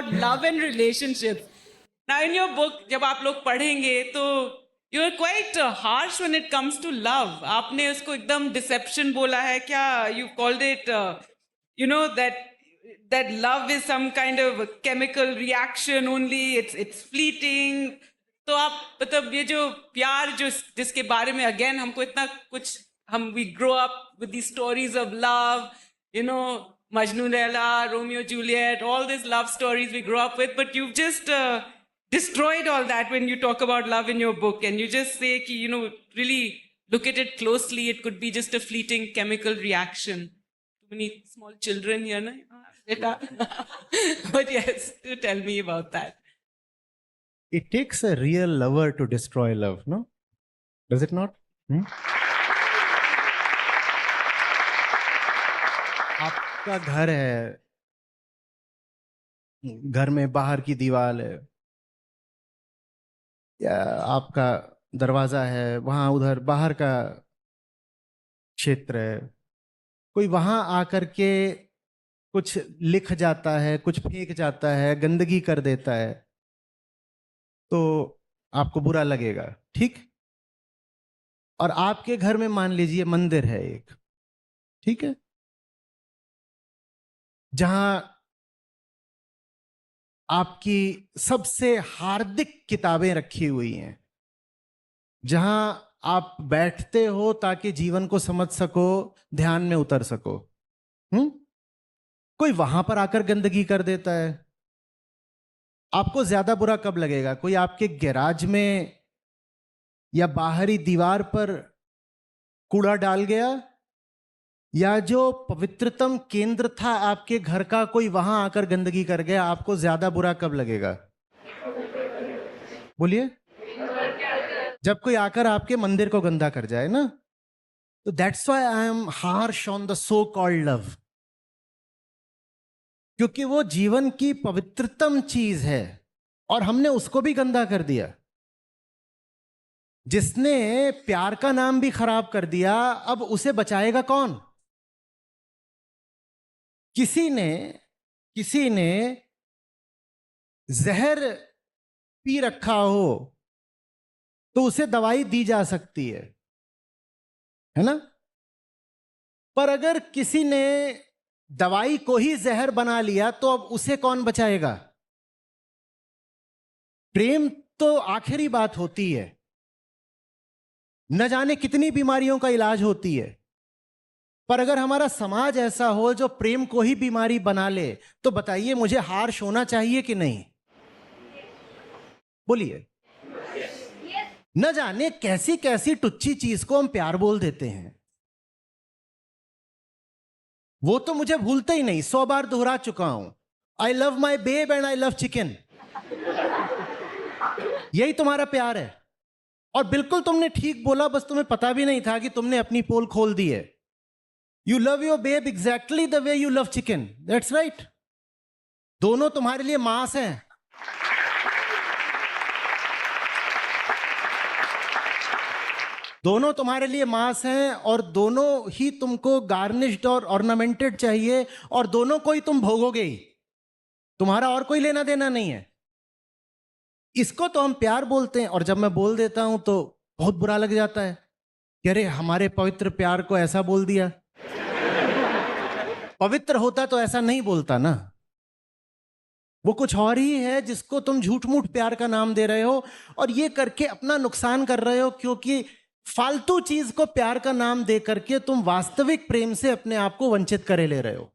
about love and relationships. Now, in your book, जब आप लोग पढ़ेंगे तो you are quite harsh when it comes to love. आपने उसको एकदम deception बोला है क्या? You called it, you know, that love is some kind of chemical reaction only. It's fleeting. तो आप मतलब ये जो प्यार जो जिसके बारे में again हमको इतना कुछ we grow up with these stories of love, you know, Majnu Laila, Romeo Juliet, all these love stories we grow up with, but you've just destroyed all that when you talk about love in your book, and you just say, you know, really look at it closely, it could be just a fleeting chemical reaction. Too many small children here, no? But yes, do tell me about that. It takes a real lover to destroy love, no? Does it not? आपका घर है, घर में बाहर की दीवार है, या आपका दरवाजा है, वहां उधर बाहर का क्षेत्र है, कोई वहां आकर के कुछ लिख जाता है, कुछ फेंक जाता है, गंदगी कर देता है, तो आपको बुरा लगेगा, ठीक? और आपके घर में मान लीजिए मंदिर है एक, ठीक है, जहां आपकी सबसे हार्दिक किताबें रखी हुई हैं, जहां आप बैठते हो ताकि जीवन को समझ सको, ध्यान में उतर सको। कोई वहां पर आकर गंदगी कर देता है, आपको ज्यादा बुरा कब लगेगा? कोई आपके गैराज में या बाहरी दीवार पर कूड़ा डाल गया, या जो पवित्रतम केंद्र था आपके घर का, कोई वहां आकर गंदगी कर गया, आपको ज्यादा बुरा कब लगेगा? बोलिए। जब कोई आकर आपके मंदिर को गंदा कर जाए ना, तो that's why I am harsh on the so called love, क्योंकि वो जीवन की पवित्रतम चीज है और हमने उसको भी गंदा कर दिया। जिसने प्यार का नाम भी खराब कर दिया, अब उसे बचाएगा कौन? किसी ने जहर पी रखा हो तो उसे दवाई दी जा सकती है ना? पर अगर किसी ने दवाई को ही जहर बना लिया तो अब उसे कौन बचाएगा? प्रेम तो आखिरी बात होती है, न जाने कितनी बीमारियों का इलाज होती है, पर अगर हमारा समाज ऐसा हो जो प्रेम को ही बीमारी बना ले, तो बताइए मुझे हार्श होना चाहिए कि नहीं? बोलिए। न जाने कैसी कैसी टुच्ची चीज को हम प्यार बोल देते हैं, वो तो मुझे भूलते ही नहीं, 100 बार दोहरा चुका हूं, I love my babe and I love chicken. यही तुम्हारा प्यार है। और बिल्कुल तुमने ठीक बोला, बस तुम्हें पता भी नहीं था कि तुमने अपनी पोल खोल दी है। You love your babe exactly the way you love chicken. That's right. दोनों तुम्हारे लिए मांस हैं। दोनों तुम्हारे लिए मांस हैं और दोनों ही तुमको गार्निश्ड और ऑर्नामेंटेड चाहिए, और दोनों को ही तुम भोगोगे ही, तुम्हारा और कोई लेना देना नहीं है। इसको तो हम प्यार बोलते हैं, और जब मैं बोल देता हूं तो बहुत बुरा लग जाता है कि अरे हमारे पवित्र प्यार को ऐसा बोल दिया। पवित्र होता तो ऐसा नहीं बोलता ना, वो कुछ और ही है जिसको तुम झूठ मूठ प्यार का नाम दे रहे हो, और ये करके अपना नुकसान कर रहे हो, क्योंकि फालतू चीज को प्यार का नाम दे करके तुम वास्तविक प्रेम से अपने आप को वंचित करे ले रहे हो।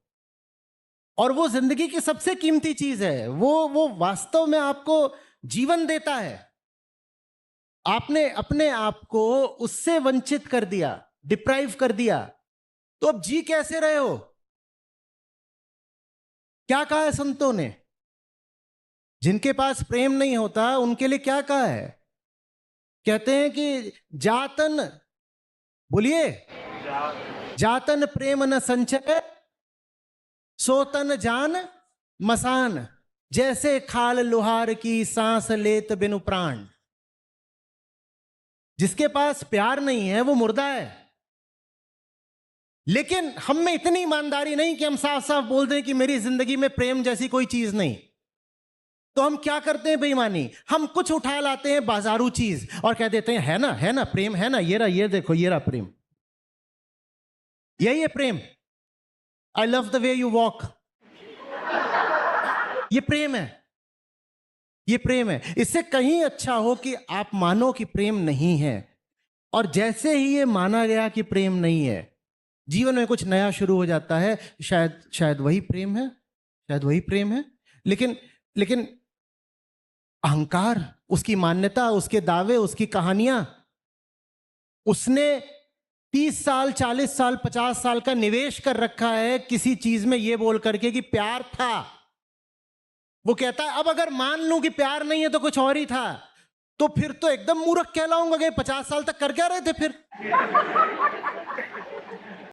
और वो जिंदगी की सबसे कीमती चीज है, वो वास्तव में आपको जीवन देता है। आपने अपने आप को उससे वंचित कर दिया, डिप्राइव कर दिया, तो अब जी कैसे रहे हो? क्या कहा है संतों ने? जिनके पास प्रेम नहीं होता उनके लिए क्या कहा है? कहते हैं कि जातन, बोलिए, जातन प्रेम न संचय, सोतन जान मसान, जैसे खाल लोहार की सांस लेत बिनु प्राण। जिसके पास प्यार नहीं है वो मुर्दा है। लेकिन हम में इतनी ईमानदारी नहीं कि हम साफ साफ बोल दें कि मेरी जिंदगी में प्रेम जैसी कोई चीज नहीं। तो हम क्या करते हैं बेईमानी, हम कुछ उठा लाते हैं बाजारू चीज और कह देते हैं है ना प्रेम, है ना, ये रहा, ये देखो, ये रहा प्रेम, यही है प्रेम। I love the way you walk, ये प्रेम है, ये प्रेम है। इससे कहीं अच्छा हो कि आप मानो कि प्रेम नहीं है, और जैसे ही ये माना गया कि प्रेम नहीं है, जीवन में कुछ नया शुरू हो जाता है। शायद वही प्रेम है, शायद वही प्रेम है। लेकिन लेकिन अहंकार, उसकी मान्यता, उसके दावे, उसकी कहानियां, उसने 30 साल 40 साल 50 साल का निवेश कर रखा है किसी चीज में ये बोल करके कि प्यार था। वो कहता है अब अगर मान लूं कि प्यार नहीं है तो कुछ और ही था, तो फिर तो एकदम मूर्ख कहलाऊंगा कि 50 साल तक कर क्या रहे थे फिर।